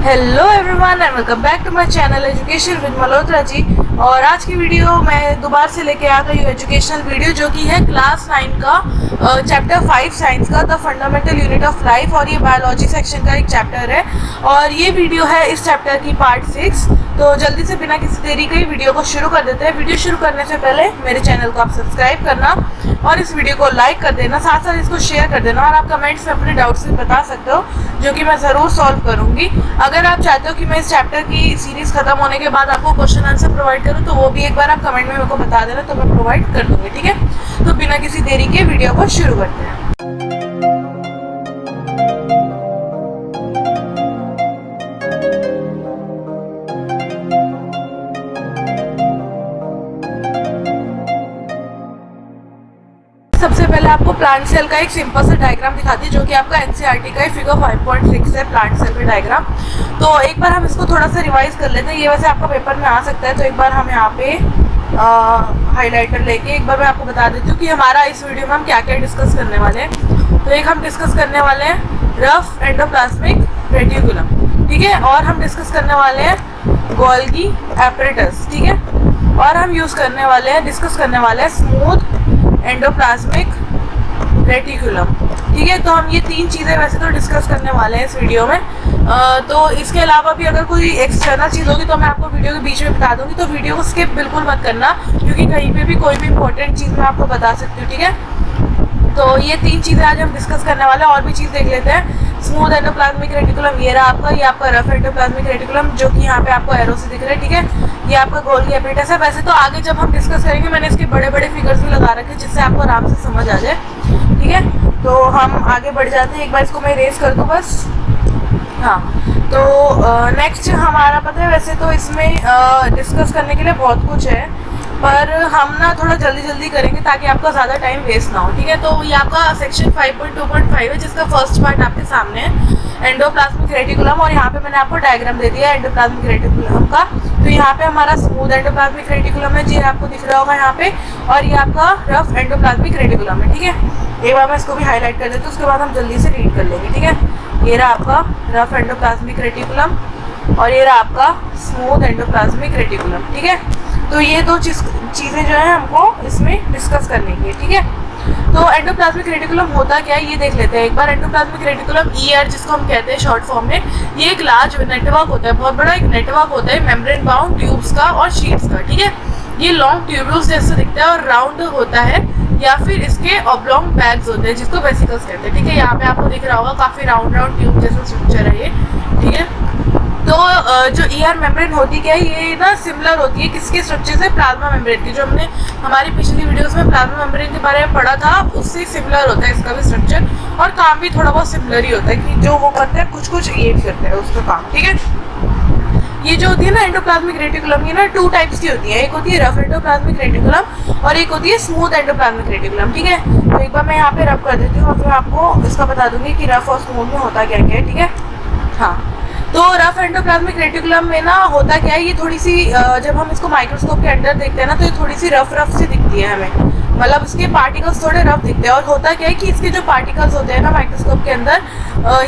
Hello everyone and welcome back to my channel education with Malhotra ji. और आज की video मैं दोबारा से लेके आ गई हूँ एजुकेशनल वीडियो, जो कि है क्लास 9 का चैप्टर 5 साइंस का the fundamental unit of life, और ये बायोलॉजी सेक्शन का एक चैप्टर है। और ये वीडियो है इस चैप्टर की पार्ट 6। तो जल्दी से बिना किसी देरी के वीडियो को शुरू कर देते हैं। वीडियो शुरू करने से पहले मेरे चैनल को आप सब्सक्राइब करना और इस वीडियो को लाइक कर देना, साथ साथ इसको शेयर कर देना, और आप कमेंट्स में अपने डाउट्स भी बता सकते हो, जो कि मैं ज़रूर सॉल्व करूँगी। अगर आप चाहते हो कि मैं इस चैप्टर की सीरीज़ खत्म होने के बाद आपको क्वेश्चन आंसर प्रोवाइड करूँ, तो वो भी एक बार आप कमेंट में मेरे को बता देना, तो मैं प्रोवाइड कर दूँगी। ठीक है, तो बिना किसी देरी के वीडियो को शुरू करते हैं। सबसे पहले आपको प्लांट सेल का एक सिंपल सा डायग्राम दिखाती है, जो कि आपका एनसीईआरटी का फिगर 5.6 है, प्लांट सेल का डायग्राम। तो एक बार हम इसको थोड़ा सा रिवाइज कर लेते हैं। ये वैसे आपका पेपर में आ सकता है, तो एक बार हम यहाँ पे हाइलाइटर लेके एक बार मैं आपको बता देती हूँ कि हमारा इस वीडियो में हम क्या क्या डिस्कस करने वाले हैं। तो एक हम डिस्कस करने वाले हैं रफ एंडोप्लाज्मिक रेटिकुलम, ठीक है, और हम डिस्कस करने वाले हैं गोल्गी एपरेटस, ठीक है, और हम डिस्कस करने वाले हैं स्मूथ एंडोप्लाज्मिक रेटिकुलम, ठीक है। तो हम ये तीन चीज़ें वैसे तो डिस्कस करने वाले हैं इस वीडियो में। तो इसके अलावा भी अगर कोई एक्सटर्नल चीज़ होगी तो मैं आपको वीडियो के बीच में बता दूंगी, तो वीडियो को स्किप बिल्कुल मत करना, क्योंकि कहीं पे भी कोई भी इंपॉर्टेंट चीज़ मैं आपको बता सकती हूँ, ठीक है। तो ये तीन चीज़ें आज हम डिस्कस करने वाले हैं। और भी चीज़ देख लेते हैं। स्मूथ एंडोप्लाज्मिक रेटिकुलम ये रहा आपका, ये आपका रफ एंडोप्लाज्मिक रेटिकुलम, जो कि यहाँ पे आपको एरो से दिख रहा है, ठीक है। ये आपका गोल्गी एपरेटस है। वैसे तो आगे जब हम डिस्कस करेंगे, मैंने इसके बड़े बड़े फिगर्स भी लगा रखे, जिससे आपको आराम से समझ आ जाए, ठीक है। तो हम आगे बढ़ जाते हैं। एक बार इसको मैं इरेज कर दूँ बस। हाँ, तो नेक्स्ट हमारा पता है, वैसे तो इसमें डिस्कस करने के लिए बहुत कुछ है, पर हम ना थोड़ा जल्दी करेंगे ताकि आपका ज़्यादा टाइम वेस्ट ना हो, ठीक है। तो ये आपका सेक्शन 5.2.5 है, जिसका फर्स्ट पार्ट आपके सामने है एंडोप्लाज्मिक रेटिकुलम, और यहाँ पे मैंने आपको डायग्राम दे दिया है एंडोप्लाज्मिक रेटिकुलम का। तो यहाँ पे हमारा स्मूथ एंडोप्लाज्मिक रेटिकुलम है जी, आपको दिख रहा होगा यहाँ पे, और ये आपका रफ एंडोप्लाज्मिक रेटिकुलम है, ठीक है। एक बार मैं इसको भी हाईलाइट कर देती हूँ, उसके बाद हम जल्दी से रीड कर लेंगे, ठीक है। ये रहा आपका रफ एंडोप्लाज्मिक रेटिकुलम, और ये रहा आपका स्मूथ एंडोप्लाज्मिक रेटिकुलम, ठीक है। तो ये दो चीज़ें जो है हमको इसमें डिस्कस करनी है, ठीक है। तो एंडोप्लाज्मिक रेटिकुलम होता क्या है ये देख लेते हैं एक बार। एंडोप्लाज्मिक रेटिकुलम ईआर जिसको हम कहते हैं शॉर्ट फॉर्म में, ये एक लार्ज नेटवर्क होता है, बहुत बड़ा एक नेटवर्क होता है मेम्ब्रेन बाउंड ट्यूब्स का और शीट्स का, ठीक है। ये लॉन्ग ट्यूब्यूल्स जैसे दिखता है और राउंड होता है, या फिर इसके ऑब्लॉन्ग बैग्स होते हैं, जिसको वेसिकल्स कहते हैं, ठीक है। यहाँ पे आपको दिख रहा होगा काफ़ी राउंड ट्यूब जैसा स्ट्रक्चर है ये, ठीक है। तो जो ईआर मेम्ब्रेन होती क्या है, ये ना सिमिलर होती है किसके स्ट्रक्चर से, प्लाज्मा मेम्ब्रेन की, जो हमने हमारी पिछली वीडियोस में प्लाज्मा मेम्ब्रेन के बारे में पढ़ा था, उससे सिमिलर होता है इसका भी स्ट्रक्चर, और काम भी थोड़ा बहुत सिमिलर ही होता है, कि जो वो करते हैं कुछ ये भी करते हैं उसका काम, ठीक है। ये जो होती है ना एंडोप्लाज्मिक रेटिकुलम, ये ना 2 टाइप्स की होती है, एक होती है रफ एंडोप्लाज्मिक रेटिकुलम और एक होती है स्मूथ एंडोप्लाज्मिक रेटिकुलम, ठीक है। तो एक बार मैं यहाँ पे रफ कर देती हूँ, और फिर आपको इसका बता दूंगी कि रफ और स्मूथ में होता क्या क्या है, ठीक है। हाँ, तो रफ एंडोप्लाज्मिक रेटिकुलम में ना होता क्या है, ये थोड़ी सी जब हम इसको माइक्रोस्कोप के अंदर देखते हैं ना, तो ये थोड़ी सी रफ सी दिखती है हमें, मतलब इसके पार्टिकल्स थोड़े रफ दिखते हैं। और होता क्या है कि इसके जो पार्टिकल्स होते हैं ना माइक्रोस्कोप के अंदर,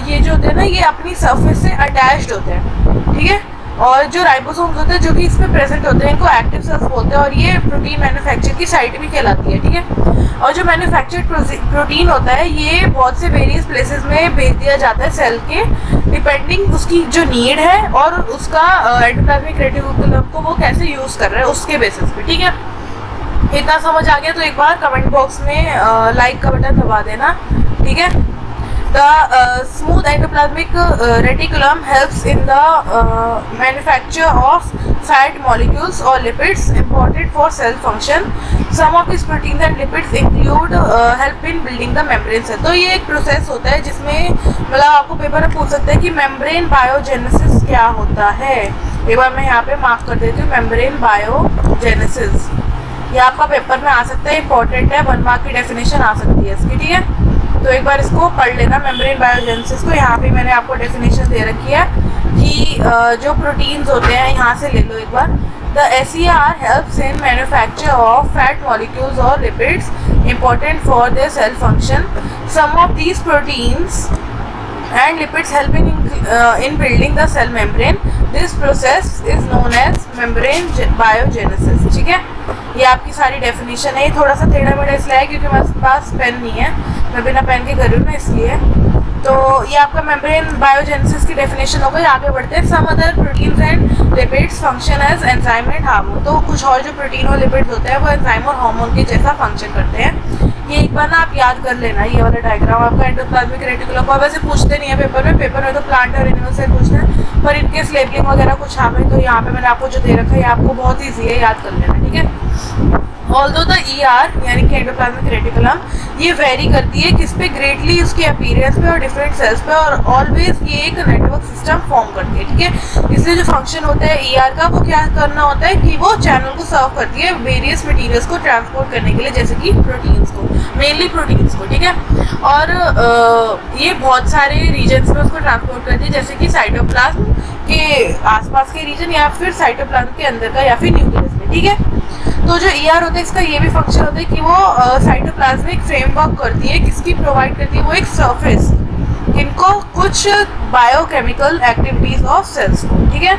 ये जो होते हैं ना, ये अपनी सरफेस से अटैच्ड होते हैं, ठीक है। और जो राइबोसोम्स होते हैं, जो कि इसमें प्रेजेंट होते हैं, इनको एक्टिव सेल्स बोलते हैं, और ये प्रोटीन मैन्युफैक्चर की साइट भी कहलाती है, ठीक है। और जो मैन्युफैक्चर्ड प्रोटीन होता है, ये बहुत से वेरियस प्लेसेस में भेज दिया जाता है सेल के, डिपेंडिंग उसकी जो नीड है और उसका एंडोप्लाज्मिक रेटिकुलम को वो कैसे यूज़ कर रहा है उसके बेसिस पे, ठीक है। इतना समझ आ गया तो एक बार कमेंट बॉक्स में लाइक का बटन दबा देना, ठीक है। The smooth endoplasmic reticulum helps in the manufacture of fat molecules or lipids important for cell function. Some of these proteins and lipids include help in building the membranes. तो ये एक process होता है जिसमें मतलब आपको पेपर में पूछ सकते हैं कि मेम्ब्रेन बायोजेनेसिस क्या होता है। एक बार मैं यहाँ पे मार्क कर देती हूँ, मेम्ब्रेन बायोजेनेसिस, ये आपका पेपर में आ सकता है, इंपॉर्टेंट है, 1 मार्क की डेफिनेशन आ सकती है इसकी, ठीक है। तो एक बार इसको पढ़ लेना मेम्ब्रेन बायोजेनेसिस को। यहाँ पे मैंने आपको डेफिनेशन दे रखी है कि जो प्रोटीन्स होते हैं, यहाँ से ले लो एक बार। The SER helps in manufacture of fat molecules और lipids important for their cell function. Some of these proteins and lipids help in building the cell membrane. This process is known as membrane biogenesis. ठीक है, ये आपकी सारी definition है. ये थोड़ा सा टेढ़ा मेढ़ा इसलिए है क्योंकि मेरे पास पेन नहीं है, मैं बिना पेन के कर रही हूँ ना, इसलिए. तो ये आपका मेम्ब्रेन बायोजेनेसिस की डेफिनेशन हो गई. आगे बढ़ते हैं. Some other proteins and lipids function as enzyme and hormone. तो कुछ और जो प्रोटीन और लिपिड्स होते हैं वो एंजाइम और हार्मोन के जैसा फंक्शन करते हैं. ये एक बार ना आप याद कर लेना, ये वाला डायग्राम आपका एंडोप्लाज्मिक रेटिकुलम को वैसे पूछते नहीं है पेपर में तो प्लांट और एनिमल से पूछते हैं, पर इनके लेबलिंग वगैरह कुछ आ गई तो यहाँ पे मैंने आपको जो दे रखा है आपको बहुत ईजी है, याद कर लेना. ठीक है. ऑल्दो द ER यानी कि एंडोप्लाज्मिक रेटिकुलम ये वेरी करती है किस पे, ग्रेटली उसके अपीयरेंस पे और डिफरेंट सेल्स पे, और ऑलवेज ये एक नेटवर्क सिस्टम फॉर्म करती है. ठीक है. इसलिए जो फंक्शन होता है ER का वो क्या करना होता है कि वो चैनल को सर्व करती है वेरियस मटेरियल्स को ट्रांसपोर्ट करने के लिए, जैसे कि प्रोटीन्स को, मेनली प्रोटीन्स को. ठीक है. और ये बहुत सारे रीजन्स में उसको ट्रांसपोर्ट करती है, जैसे कि साइटोप्लाज्म के आसपास के रीजन या फिर साइटोप्लाज्म के अंदर का या फिर न्यूक्लियस में. ठीक है. तो जो ER होता है इसका ये भी फंक्शन होता है कि वो साइटोप्लाज्मिक फ्रेमवर्क करती है, किसकी प्रोवाइड करती है, वो एक सरफेस इनको कुछ बायोकेमिकल एक्टिविटीज ऑफ सेल्स को. ठीक है.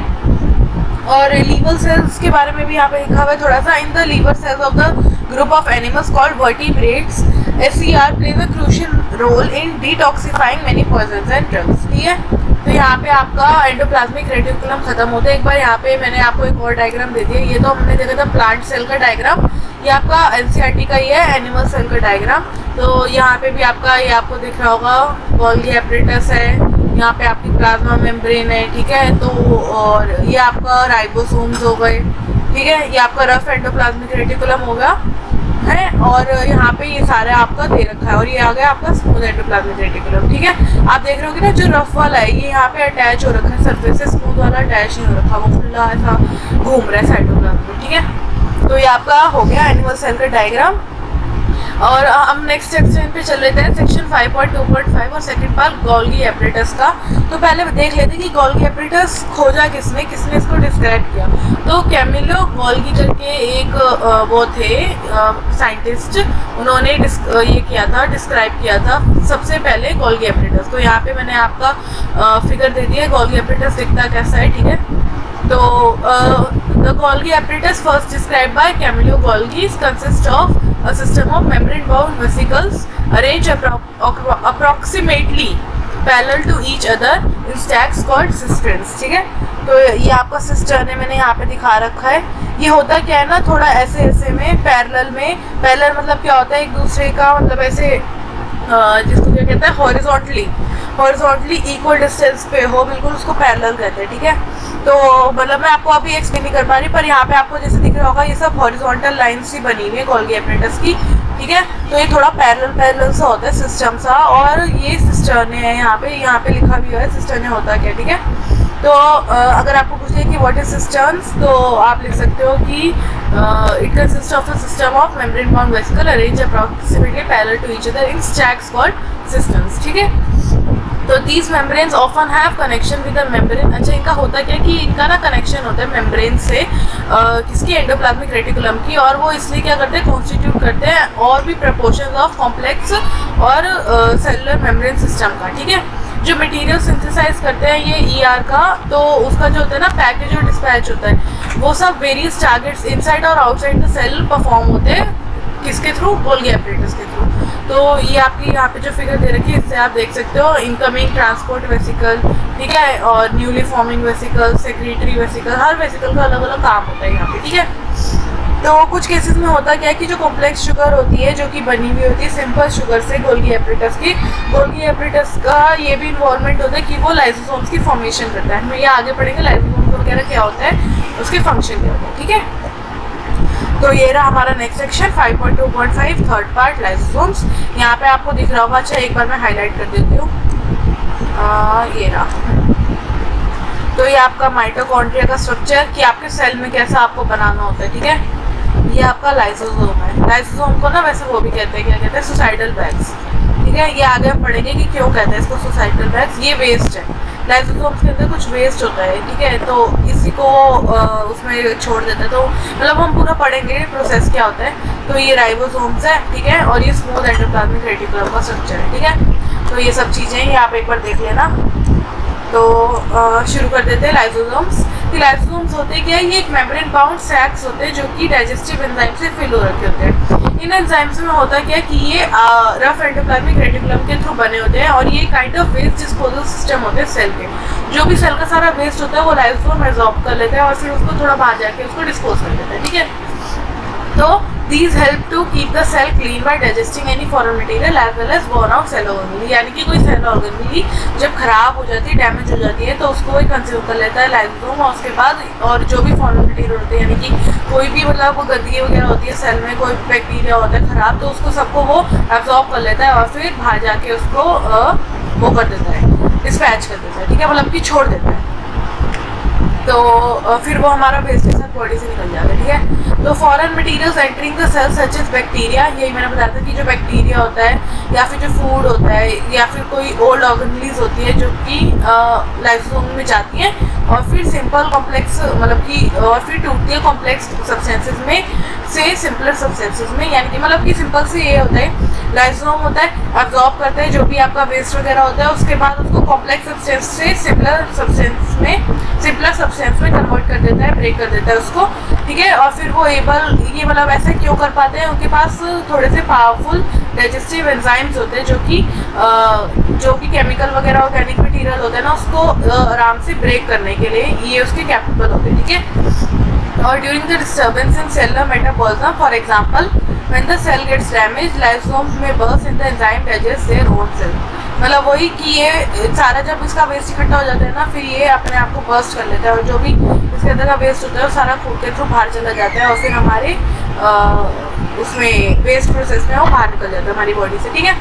और लीवर सेल्स के बारे में भी यहाँ पे लिखा हुआ है थोड़ा सा. In the liver cells of the group of animals called vertebrates SER plays a crucial role in detoxifying many poisons and drugs. ठीक है. तो यहाँ पे आपका एंडोप्लाज्मिक रेटिकुलम खत्म होता है. एक बार यहाँ पे मैंने आपको एक और डायग्राम दे दिया. ये तो हमने देखा था प्लांट सेल का डायग्राम, ये आपका NCERT का ही है, एनिमल सेल का डायग्राम. तो यहाँ पे भी आपका ये आपको दिख रहा होगा गोल्गी एपरेटस है, यहाँ पे आपकी प्लाज्मा मेम्ब्रेन है. ठीक है. तो और ये आपका राइबोसोम्स हो गए. ठीक है. ये आपका रफ एंडोप्लाज्मिक रेटिकुलम हो गया है, और यहाँ पे ये सारे आपका दे रखा है, और ये आ गया आपका स्मूथ एंडोप्लाज्मिक रेटिकुलम. ठीक है. आप देख रहे हो कि ना जो रफ वाला है ये यहाँ पे अटैच हो रखा है सरफेस से, स्मूथ वाला अटैच नहीं हो रखा, वो खुला ऐसा घूम रहा है साइटोप्लाज्म में. ठीक है. तो ये आपका हो गया एनिमल सेल का डायग्राम. और हम नेक्स्ट सेक्शन पे चल लेते हैं, सेक्शन 5.2.5 और सेकंड पार्ट गोल्गी एपरेटस का. तो पहले देख लेते हैं कि गोल्गी एपरेटस खोजा किसने इसको डिस्क्राइब किया. तो कैमिलो गोल्गी करके एक वो थे साइंटिस्ट, उन्होंने ये किया था, डिस्क्राइब किया था सबसे पहले गोल्गी एपरेटस को. यहाँ पे मैंने आपका फिगर दे दिया है गोल्गी एपरेटस दिखता कैसा है. ठीक है. तो the Golgi apparatus first described by Camillo Golgi consists of a system of membrane-bound vesicles arranged approximately parallel to each other in stacks called cisterns. ठीक है. तो ये आपका सिस्टर्न है, मैंने यहाँ पे दिखा रखा है. ये होता क्या है ना, थोड़ा ऐसे ऐसे में पैरेलल मतलब क्या होता है, एक दूसरे का मतलब ऐसे जिसको क्या कहते हैं हॉरिजॉन्टली इक्वल डिस्टेंस पे हो, बिल्कुल उसको पैरेलल कहते हैं. ठीक है. तो मतलब मैं आपको अभी एक्सप्लेन नहीं कर पा रही, पर यहाँ पे आपको जैसे दिख रहा होगा ये सब हॉरिजॉन्टल लाइन्स ही बनी हुई है गोल्गी एपरेटस की. ठीक है. तो ये थोड़ा पैरेलल सा होता है सिस्टम सा, और ये सिस्टर्न है. यहाँ पे लिखा भी हुआ है सिस्टर्न होता क्या. ठीक है. तो अगर आपको पूछे कि व्हाट इज सिस्टर्न्स, तो आप लिख सकते हो कि it consist of a system of membrane bound vesicle arranged approximately parallel to each other in stacks called cisterns. ठीक है. तो these membranes often have connection with the membrane. अच्छा, इनका होता क्या कि इनका ना कनेक्शन होता है मेम्ब्रेन से किसकी, एंडोप्लाज्मिक रेटिकुलम की, और वो इसलिए क्या करते हैं, कॉन्स्टिट्यूट करते हैं और भी प्रपोर्शन ऑफ कॉम्प्लेक्स और सेलुलर मेम्ब्रेन सिस्टम का. ठीक है. जो मटेरियल सिंथेसाइज करते हैं ये ER का, तो उसका जो होता है ना पैकेज और डिस्पैच होता है, वो सब वेरियस टारगेट्स इनसाइड और आउटसाइड द सेल परफॉर्म होते हैं किसके थ्रू, गोल्गी एपरेटस के थ्रू. तो ये आपकी यहाँ पे जो फिगर दे रखी है इससे आप देख सकते हो इनकमिंग ट्रांसपोर्ट वेसिकल. ठीक है. और newly forming vesicle, secretory vesicle, हर वेसिकल का अलग अलग काम होता है यहाँ पे. ठीक है. तो कुछ केसेस में होता क्या है कि जो कॉम्प्लेक्स शुगर होती है जो कि बनी हुई होती है सिंपल शुगर से गोल्गी एपरेटस की, गोल्गी एपरेटस का ये भी इन्वॉल्वमेंट होता है कि वो लाइसोसोम्स की फॉर्मेशन करता है. हम ये आगे पढ़ेंगे लाइसोसोम्स वगैरह क्या होता है, उसके फंक्शन क्या होता है. ठीक है. तो ये रहा हमारा next section 5.2.5 third part lysosomes. यहाँ पे आपको दिख रहा होगा. अच्छा, एक बार मैं हाईलाइट कर देती हूँ. ये रहा. तो ये आपका माइटोकॉन्ड्रिया का स्ट्रक्चर कि आपके सेल में कैसा आपको बनाना होता है. ठीक है. ये आपका लाइसोसोम है. लाइसोसोम को ना वैसे वो भी कहते हैं, क्या कहते हैं, सुसाइडल बैग्स. ठीक है. ये आगे हम पढ़ेंगे कि क्यों कहते हैं इसको सुसाइडल बैग्स. ये वेस्ट है. लाइसोसोम्स के अंदर कुछ वेस्ट होता है, ठीक है, तो इसी को उसमें छोड़ देता है। तो मतलब हम पूरा पढ़ेंगे प्रोसेस क्या होता है। तो ये राइबोसोम्स है, ठीक है, और ये स्मूथ एंडोप्लाज्मिक रेटिकुलम का स्ट्रक्चर है, ठीक है। तो ये सब चीज़ें ये आप एक बार देख लेना। तो शुरू कर देते हैं लाइसोसोम्स। लाइसोसोम्स होते क्या है, ये एक मेम्ब्रेन बाउंड सैक्स होते हैं जो कि डाइजेस्टिव एंजाइम से फिल हो रखे होते हैं। इन एंजाइम्स में होता क्या है कि ये रफ एंडोप्लाज्मिक रेटिकुलम के थ्रू बने होते हैं और ये kind of waste disposal system होते हैं सेल के। जो भी सेल का सारा वेस्ट होता है वो लाइसोसोम एब्जॉर्ब कर लेता है और फिर उसको थोड़ा बाहर जाके उसको डिस्पोज कर देता है, ठीक है। तो these help to keep the cell clean by digesting any foreign material as well as burn out cell organelle, यानी कि कोई सेल ऑर्गेनली जब खराब हो जाती है, डैमेज हो जाती है, तो उसको वही कंज्यूम कर लेता है लाइसोसोम। और उसके बाद और जो भी फॉरेन मटेरियल होते हैं, यानी कि कोई भी मतलब वो गंदगी वगैरह होती है सेल में, कोई बैक्टीरिया होता है खराब, तो उसको सबको वो एब्जॉर्ब कर लेता है और फिर बाहर जाके उसको वो कर देता है, डिस्पैच कर देता है, ठीक है, मतलब कि छोड़ देता है। तो फिर वो हमारा वेस्ट के साथ बॉडी से निकल जाता है, ठीक है। तो foreign materials entering the cell such as bacteria, यही मैंने बताया था कि जो बैक्टीरिया होता है या फिर जो फूड होता है या फिर कोई ओल्ड ऑर्गेनलीज होती है जो कि लाइसोसोम में जाती हैं और फिर सिंपल कॉम्प्लेक्स मतलब कि और फिर टूटती है कॉम्प्लेक्स सब्सटेंसेस में से सिंपलर सब्सटेंसेस में, यानी कि मतलब कि सिंपल से ये होता है लाइसोसोम होता है एब्जॉर्ब करता है जो भी आपका वेस्ट वगैरह होता है, उसके बाद उसको कॉम्प्लेक्स सब्सटेंस से सिंपलर सब्सटेंस में कन्वर्ट कर देता है, ब्रेक कर देता है उसको, ठीक है। और फिर वो ये मतलब ऐसा क्यों कर पाते हैं, उनके पास थोड़े से पावरफुल डाइजेस्टिव एंजाइम्स होते हैं जो कि केमिकल वगैरह ऑर्गेनिक मटेरियल होता है ना, उसको आराम से ब्रेक करने के लिए ये उसके कैपेबल होते हैं, ठीक है। और during the disturbance in cellular metabolism, for example when the cell gets damage, lysosomes may burst in the enzyme digest their own cell, मतलब वही कि ये सारा जब इसका वेस्ट इकट्ठा हो जाता है ना, फिर ये अपने आप को बर्स्ट कर लेता है और जो भी इसके अंदर का वेस्ट होता है वो सारा फूड के थ्रू बाहर चला जाता है और फिर हमारे उसमें वेस्ट प्रोसेस में वो बाहर निकल जाता है हमारी बॉडी से, ठीक है।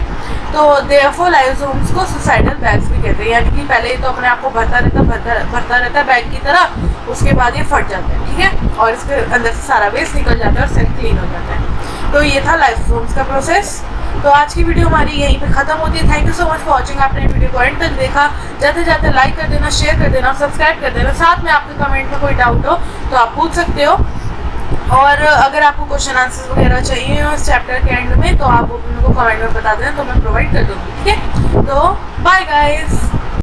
तो देयरफॉर लाइसोसोम्स को सुसाइडल बैग्स भी कहते हैं, यानी कि पहले तो अपने आप को भरता रहता है बैग की तरह, उसके बाद ये फट जाता है, ठीक है, और इसके अंदर से सारा वेस्ट निकल जाता है और सेल क्लीन हो जाता है। तो ये था लाइसोसोम्स का प्रोसेस। तो आज की वीडियो हमारी यहीं पे खत्म होती है। Thank you so much for watching. आपने वीडियो को एंड तक देखा, जाते जाते लाइक कर देना, शेयर कर देना, सब्सक्राइब कर देना। साथ में आपके कमेंट में कोई डाउट हो तो आप पूछ सकते हो, और अगर आपको क्वेश्चन आंसर्स वगैरह चाहिए इस चैप्टर के एंड में तो आप मेरे को कमेंट में बता देना, तो मैं प्रोवाइड कर दूँगी, ठीक है। तो बाय गाइस।